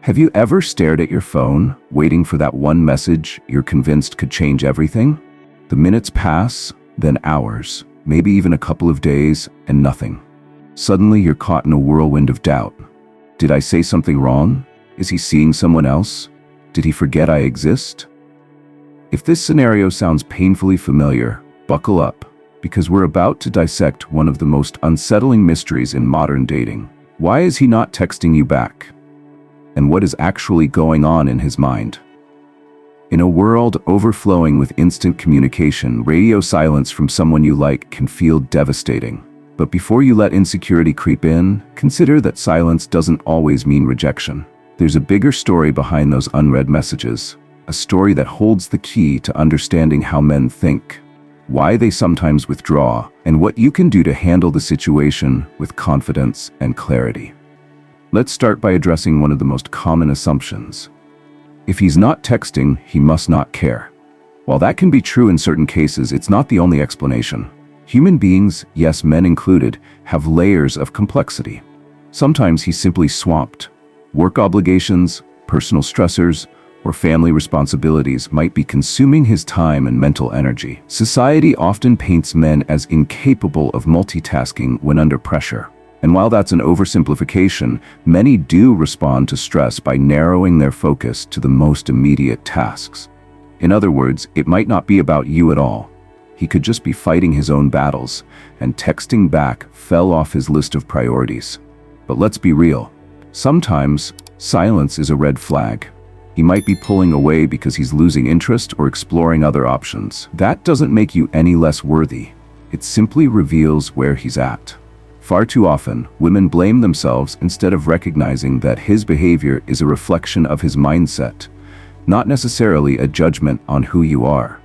Have you ever stared at your phone, waiting for that one message you're convinced could change everything? The minutes pass, then hours, maybe even a couple of days, and nothing. Suddenly you're caught in a whirlwind of doubt. Did I say something wrong? Is he seeing someone else? Did he forget I exist? If this scenario sounds painfully familiar, buckle up, because we're about to dissect one of the most unsettling mysteries in modern dating. Why is he not texting you back? And what is actually going on in his mind? In a world overflowing with instant communication, radio silence from someone you like can feel devastating. But before you let insecurity creep in, consider that silence doesn't always mean rejection. There's a bigger story behind those unread messages, a story that holds the key to understanding how men think, why they sometimes withdraw, and what you can do to handle the situation with confidence and clarity. Let's start by addressing one of the most common assumptions. If he's not texting, he must not care. While that can be true in certain cases, it's not the only explanation. Human beings, yes, men included, have layers of complexity. Sometimes he's simply swamped. Work obligations, personal stressors, or family responsibilities might be consuming his time and mental energy. Society often paints men as incapable of multitasking when under pressure. And while that's an oversimplification, many do respond to stress by narrowing their focus to the most immediate tasks. In other words, it might not be about you at all. He could just be fighting his own battles, and texting back fell off his list of priorities. But let's be real. Sometimes, silence is a red flag. He might be pulling away because he's losing interest or exploring other options. That doesn't make you any less worthy. It simply reveals where he's at. Far too often, women blame themselves instead of recognizing that his behavior is a reflection of his mindset, not necessarily a judgment on who you are.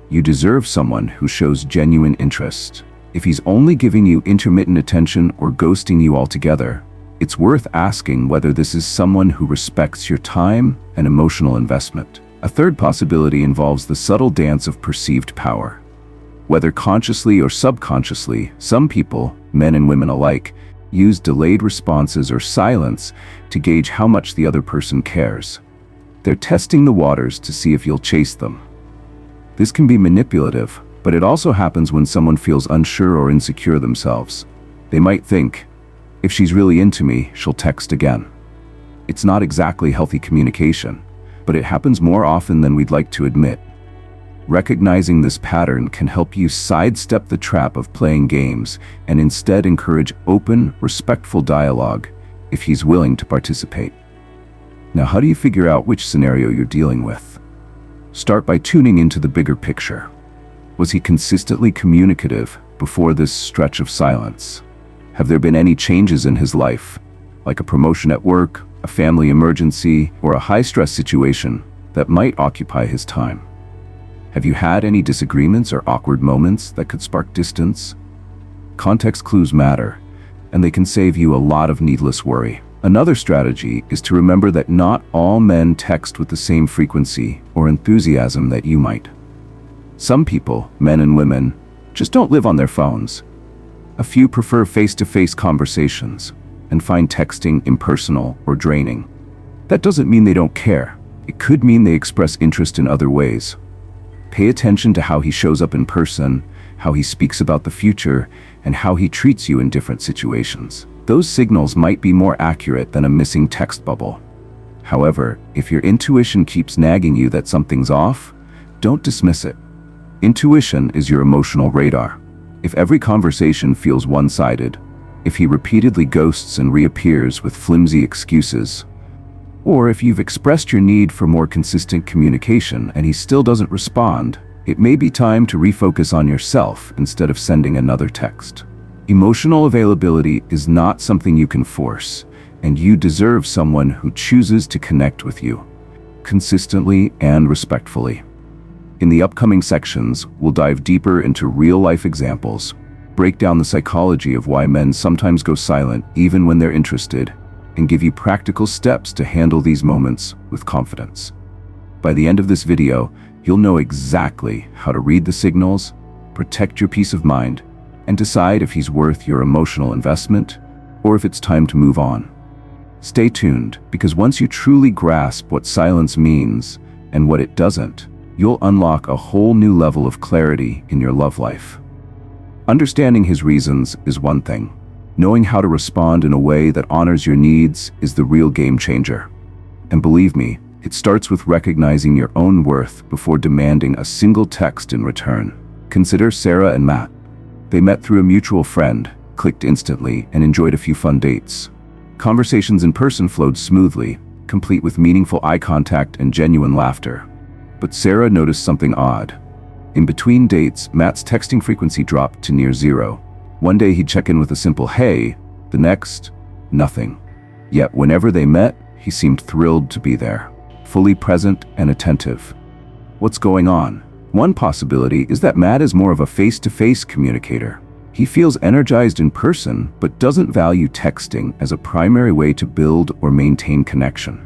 You deserve someone who shows genuine interest. If he's only giving you intermittent attention or ghosting you altogether, it's worth asking whether this is someone who respects your time and emotional investment. A third possibility involves the subtle dance of perceived power. Whether consciously or subconsciously, some people, men and women alike, use delayed responses or silence to gauge how much the other person cares. They're testing the waters to see if you'll chase them. This can be manipulative, but it also happens when someone feels unsure or insecure themselves. They might think, if she's really into me, she'll text again. It's not exactly healthy communication, but it happens more often than we'd like to admit. Recognizing this pattern can help you sidestep the trap of playing games and instead encourage open, respectful dialogue if he's willing to participate. Now, how do you figure out which scenario you're dealing with? Start by tuning into the bigger picture. Was he consistently communicative before this stretch of silence? Have there been any changes in his life, like a promotion at work, a family emergency, or a high-stress situation that might occupy his time? Have you had any disagreements or awkward moments that could spark distance? Context clues matter, and they can save you a lot of needless worry. Another strategy is to remember that not all men text with the same frequency or enthusiasm that you might. Some people, men and women, just don't live on their phones. A few prefer face-to-face conversations and find texting impersonal or draining. That doesn't mean they don't care. It could mean they express interest in other ways. Pay attention to how he shows up in person, how he speaks about the future, and how he treats you in different situations. Those signals might be more accurate than a missing text bubble. However, if your intuition keeps nagging you that something's off, don't dismiss it. Intuition is your emotional radar. If every conversation feels one-sided, if he repeatedly ghosts and reappears with flimsy excuses, or if you've expressed your need for more consistent communication and he still doesn't respond, it may be time to refocus on yourself instead of sending another text. Emotional availability is not something you can force, and you deserve someone who chooses to connect with you, consistently and respectfully. In the upcoming sections, we'll dive deeper into real-life examples, break down the psychology of why men sometimes go silent even when they're interested, and give you practical steps to handle these moments with confidence. By the end of this video, you'll know exactly how to read the signals, protect your peace of mind, and decide if he's worth your emotional investment or if it's time to move on. Stay tuned, because once you truly grasp what silence means and what it doesn't, you'll unlock a whole new level of clarity in your love life. Understanding his reasons is one thing. Knowing how to respond in a way that honors your needs is the real game changer. And believe me, it starts with recognizing your own worth before demanding a single text in return. Consider Sarah and Matt. They met through a mutual friend, clicked instantly, and enjoyed a few fun dates. Conversations in person flowed smoothly, complete with meaningful eye contact and genuine laughter. But Sarah noticed something odd. In between dates, Matt's texting frequency dropped to near zero. One day he'd check in with a simple "hey," the next, nothing. Yet whenever they met, he seemed thrilled to be there, fully present and attentive. What's going on? One possibility is that Matt is more of a face-to-face communicator. He feels energized in person, but doesn't value texting as a primary way to build or maintain connection.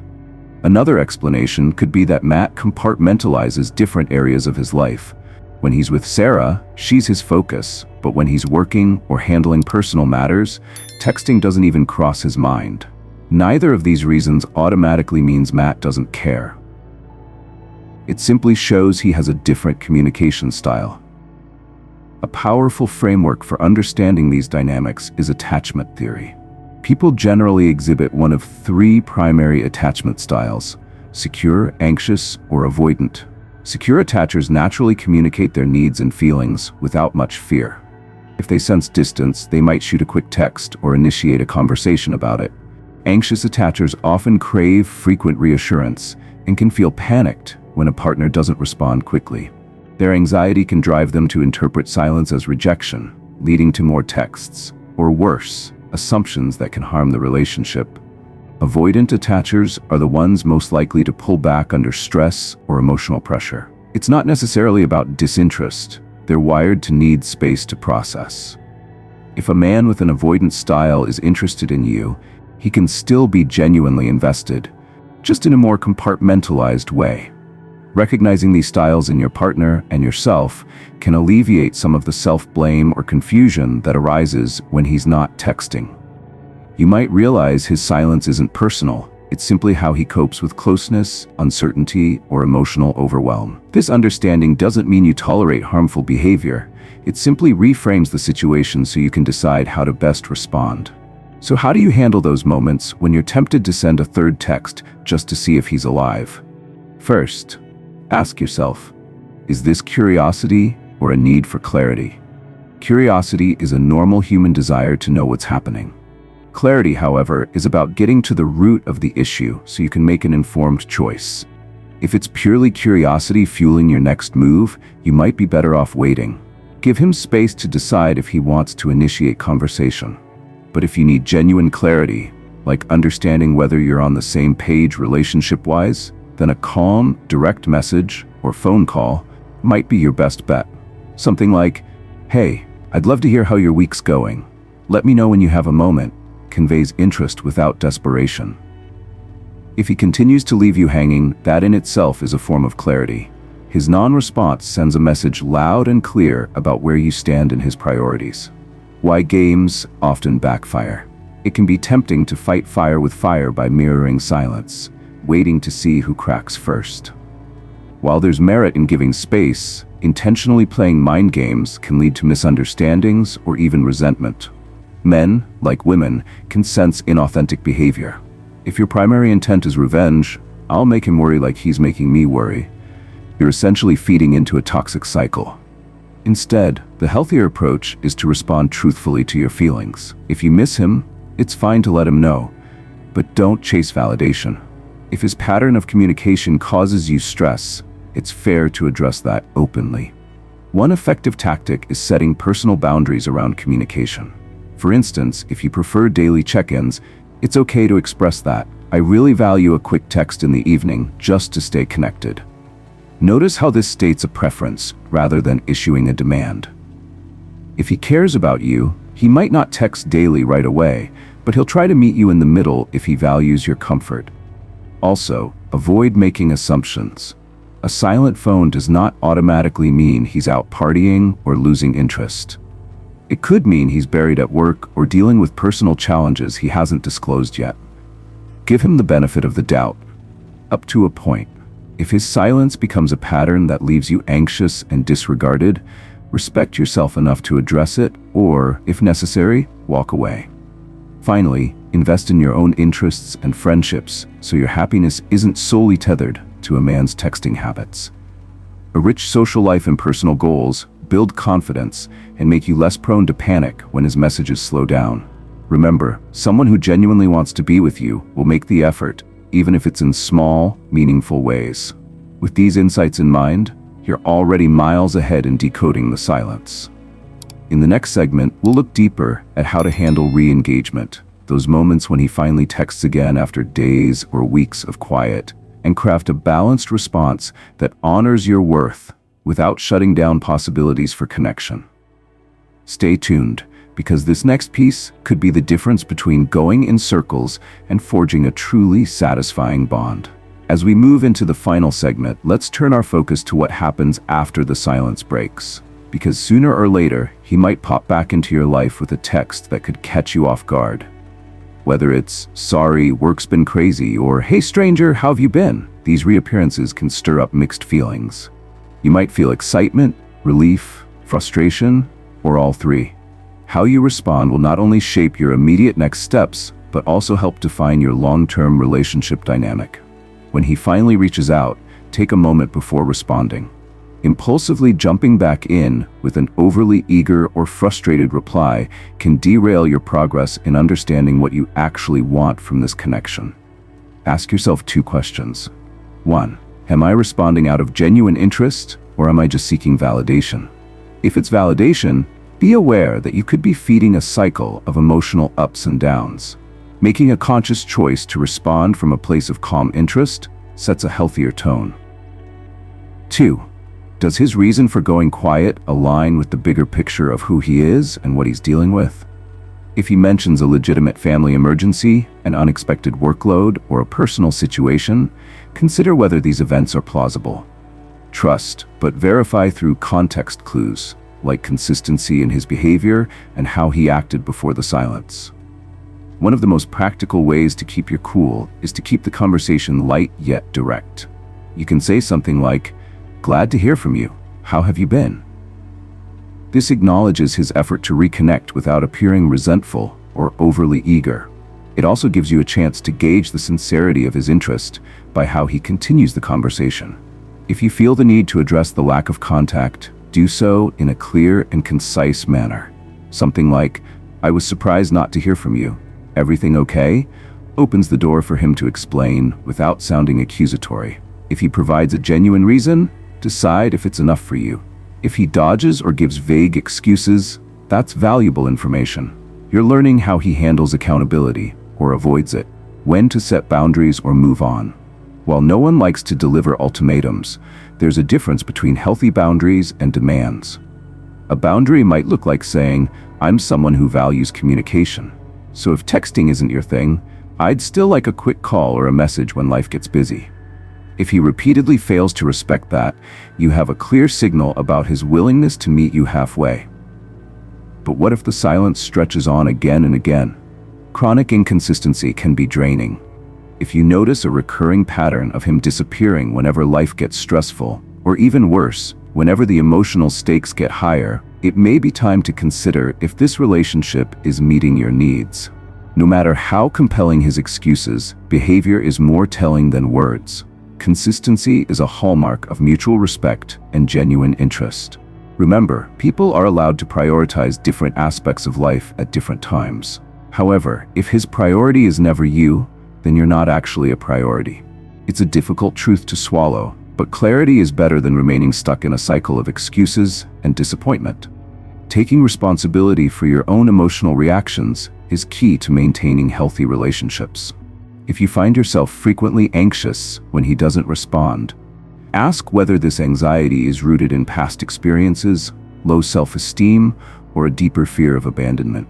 Another explanation could be that Matt compartmentalizes different areas of his life. When he's with Sarah, she's his focus, but when he's working or handling personal matters, texting doesn't even cross his mind. Neither of these reasons automatically means Matt doesn't care. It simply shows he has a different communication style. A powerful framework for understanding these dynamics is attachment theory. People generally exhibit one of three primary attachment styles: secure, anxious, or avoidant. Secure attachers naturally communicate their needs and feelings without much fear. If they sense distance, they might shoot a quick text or initiate a conversation about it. Anxious attachers often crave frequent reassurance and can feel panicked when a partner doesn't respond quickly. Their anxiety can drive them to interpret silence as rejection, leading to more texts, or worse, assumptions that can harm the relationship. Avoidant attachers are the ones most likely to pull back under stress or emotional pressure. It's not necessarily about disinterest. They're wired to need space to process. If a man with an avoidant style is interested in you, he can still be genuinely invested, just in a more compartmentalized way. Recognizing these styles in your partner and yourself can alleviate some of the self-blame or confusion that arises when he's not texting. You might realize his silence isn't personal, it's simply how he copes with closeness, uncertainty, or emotional overwhelm. This understanding doesn't mean you tolerate harmful behavior, it simply reframes the situation so you can decide how to best respond. So how do you handle those moments when you're tempted to send a third text just to see if he's alive? First, ask yourself, is this curiosity or a need for clarity? Curiosity is a normal human desire to know what's happening. Clarity, however, is about getting to the root of the issue so you can make an informed choice. If it's purely curiosity fueling your next move, you might be better off waiting. Give him space to decide if he wants to initiate conversation. But if you need genuine clarity, like understanding whether you're on the same page relationship-wise, then a calm, direct message or phone call might be your best bet. Something like, "Hey, I'd love to hear how your week's going. Let me know when you have a moment," conveys interest without desperation. If he continues to leave you hanging, that in itself is a form of clarity. His non-response sends a message loud and clear about where you stand in his priorities. Why games often backfire. It can be tempting to fight fire with fire by mirroring silence, waiting to see who cracks first. While there's merit in giving space, intentionally playing mind games can lead to misunderstandings or even resentment. Men, like women, can sense inauthentic behavior. If your primary intent is revenge, "I'll make him worry like he's making me worry," you're essentially feeding into a toxic cycle. Instead, the healthier approach is to respond truthfully to your feelings. If you miss him, it's fine to let him know, but don't chase validation. If his pattern of communication causes you stress, it's fair to address that openly. One effective tactic is setting personal boundaries around communication. For instance, if you prefer daily check-ins, it's okay to express that. "I really value a quick text in the evening just to stay connected." Notice how this states a preference rather than issuing a demand. If he cares about you, he might not text daily right away, but he'll try to meet you in the middle if he values your comfort. Also, avoid making assumptions. A silent phone does not automatically mean he's out partying or losing interest. It could mean he's buried at work or dealing with personal challenges he hasn't disclosed yet. Give him the benefit of the doubt, up to a point. If his silence becomes a pattern that leaves you anxious and disregarded, respect yourself enough to address it, or, if necessary, walk away. Finally, invest in your own interests and friendships so your happiness isn't solely tethered to a man's texting habits. A rich social life and personal goals build confidence and make you less prone to panic when his messages slow down. Remember, someone who genuinely wants to be with you will make the effort, even if it's in small, meaningful ways. With these insights in mind, you're already miles ahead in decoding the silence. In the next segment, we'll look deeper at how to handle re-engagement, those moments when he finally texts again after days or weeks of quiet, and craft a balanced response that honors your worth without shutting down possibilities for connection. Stay tuned, because this next piece could be the difference between going in circles and forging a truly satisfying bond. As we move into the final segment, let's turn our focus to what happens after the silence breaks. Because sooner or later, he might pop back into your life with a text that could catch you off guard. Whether it's, "Sorry, work's been crazy," or "Hey stranger, how have you been?" These reappearances can stir up mixed feelings. You might feel excitement, relief, frustration, or all three. How you respond will not only shape your immediate next steps, but also help define your long-term relationship dynamic. When he finally reaches out, take a moment before responding. Impulsively jumping back in with an overly eager or frustrated reply can derail your progress in understanding what you actually want from this connection. Ask yourself 2 questions. 1. Am I responding out of genuine interest, or am I just seeking validation? If it's validation, be aware that you could be feeding a cycle of emotional ups and downs. Making a conscious choice to respond from a place of calm interest sets a healthier tone. 2. Does his reason for going quiet align with the bigger picture of who he is and what he's dealing with? If he mentions a legitimate family emergency, an unexpected workload, or a personal situation, consider whether these events are plausible. Trust, but verify through context clues, like consistency in his behavior and how he acted before the silence. One of the most practical ways to keep your cool is to keep the conversation light yet direct. You can say something like, "Glad to hear from you. How have you been?" This acknowledges his effort to reconnect without appearing resentful or overly eager. It also gives you a chance to gauge the sincerity of his interest by how he continues the conversation. If you feel the need to address the lack of contact, do so in a clear and concise manner. Something like, "I was surprised not to hear from you. Everything okay?" opens the door for him to explain without sounding accusatory. If he provides a genuine reason, decide if it's enough for you. If he dodges or gives vague excuses, that's valuable information. You're learning how he handles accountability or avoids it, when to set boundaries or move on. While no one likes to deliver ultimatums, there's a difference between healthy boundaries and demands. A boundary might look like saying, "I'm someone who values communication, so if texting isn't your thing, I'd still like a quick call or a message when life gets busy." If he repeatedly fails to respect that, you have a clear signal about his willingness to meet you halfway. But what if the silence stretches on again and again? Chronic inconsistency can be draining. If you notice a recurring pattern of him disappearing whenever life gets stressful, or even worse, whenever the emotional stakes get higher, it may be time to consider if this relationship is meeting your needs. No matter how compelling his excuses, behavior is more telling than words. Consistency is a hallmark of mutual respect and genuine interest. Remember, people are allowed to prioritize different aspects of life at different times. However, if his priority is never you, then you're not actually a priority. It's a difficult truth to swallow, but clarity is better than remaining stuck in a cycle of excuses and disappointment. Taking responsibility for your own emotional reactions is key to maintaining healthy relationships. If you find yourself frequently anxious when he doesn't respond, ask whether this anxiety is rooted in past experiences, low self-esteem, or a deeper fear of abandonment.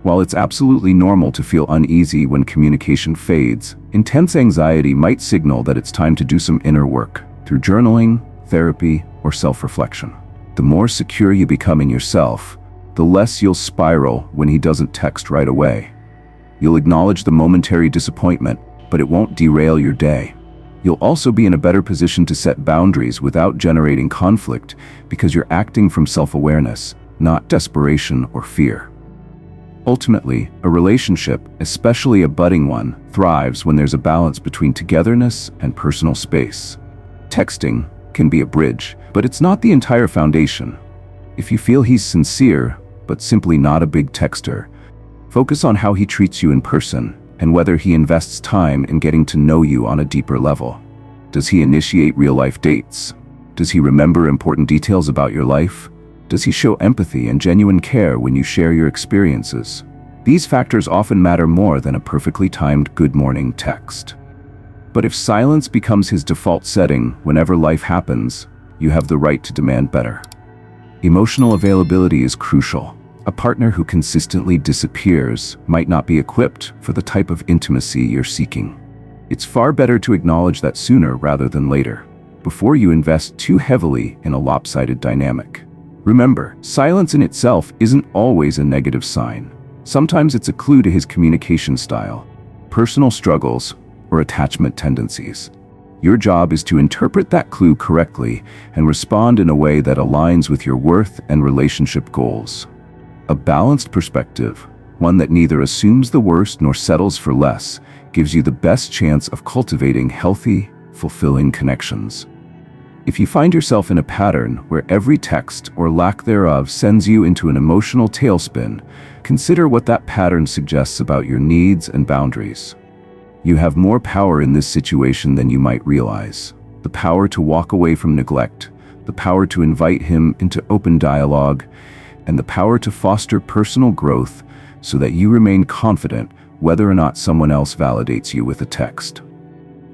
While it's absolutely normal to feel uneasy when communication fades, intense anxiety might signal that it's time to do some inner work through journaling, therapy, or self-reflection. The more secure you become in yourself, the less you'll spiral when he doesn't text right away. You'll acknowledge the momentary disappointment but it won't derail your day. You'll also be in a better position to set boundaries without generating conflict because you're acting from self-awareness, not desperation or fear. Ultimately, a relationship, especially a budding one, thrives when there's a balance between togetherness and personal space. Texting can be a bridge, but it's not the entire foundation. If you feel he's sincere, but simply not a big texter, focus on how he treats you in person and whether he invests time in getting to know you on a deeper level. Does he initiate real-life dates? Does he remember important details about your life? Does he show empathy and genuine care when you share your experiences? These factors often matter more than a perfectly timed good morning text. But if silence becomes his default setting whenever life happens, you have the right to demand better. Emotional availability is crucial. A partner who consistently disappears might not be equipped for the type of intimacy you're seeking. It's far better to acknowledge that sooner rather than later, before you invest too heavily in a lopsided dynamic. Remember, silence in itself isn't always a negative sign. Sometimes it's a clue to his communication style, personal struggles, or attachment tendencies. Your job is to interpret that clue correctly and respond in a way that aligns with your worth and relationship goals. A balanced perspective, one that neither assumes the worst nor settles for less, gives you the best chance of cultivating healthy, fulfilling connections. If you find yourself in a pattern where every text or lack thereof sends you into an emotional tailspin, consider what that pattern suggests about your needs and boundaries. You have more power in this situation than you might realize. The power to walk away from neglect, the power to invite him into open dialogue, and the power to foster personal growth so that you remain confident whether or not someone else validates you with a text.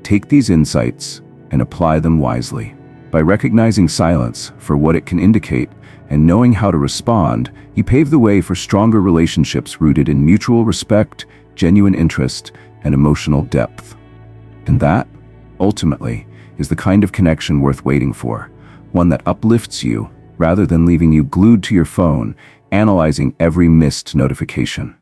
Take these insights and apply them wisely. By recognizing silence for what it can indicate and knowing how to respond, you pave the way for stronger relationships rooted in mutual respect, genuine interest, and emotional depth. And that, ultimately, is the kind of connection worth waiting for, one that uplifts you rather than leaving you glued to your phone, analyzing every missed notification.